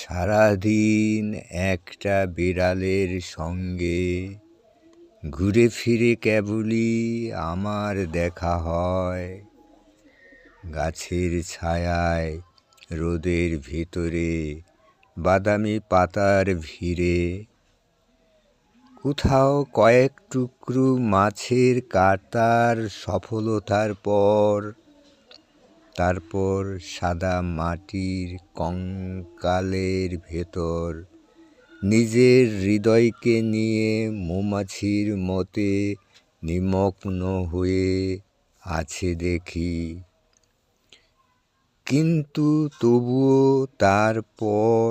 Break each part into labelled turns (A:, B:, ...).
A: সারাদিন একটা বিড়ালের সঙ্গে ঘুরে ফিরে কেবলই আমার দেখা হয়। গাছের ছায়ায়, রোদের ভিতরে, বাদামি পাতার ভিড়ে, কোথাও কয়েক টুকরো মাছের কাটার সফলতার পর, তারপর সাদা মাটির কঙ্কালের ভেতর নিজের হৃদয়কে নিয়ে মৌমাছির মতে নিমগ্ন হয়ে আছে দেখি। কিন্তু তবুও তারপর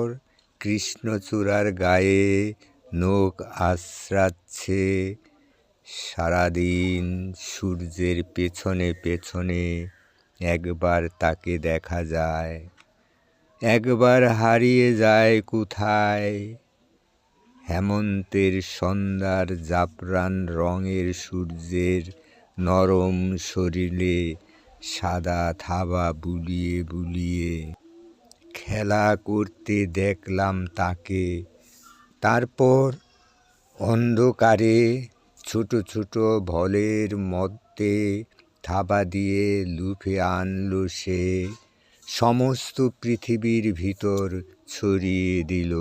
A: কৃষ্ণচূড়ার গায়ে নখ আঁচড়াচ্ছে। সারাদিন সূর্যের পেছনে পেছনে একবার তাকে দেখা যায়, একবার হারিয়ে যায় কোথায়। হেমন্তের সন্ধ্যার জাফরান রঙের সূর্যের নরম শরীরে সাদা থাবা বুলিয়ে বুলিয়ে খেলা করতে দেখলাম তাকে। তারপর অন্ধকারে ছোট ছোট ভলের মধ্যে থাবা দিয়ে লুফে আনলো সে, সমস্ত পৃথিবীর ভিতর ছড়িয়ে দিল।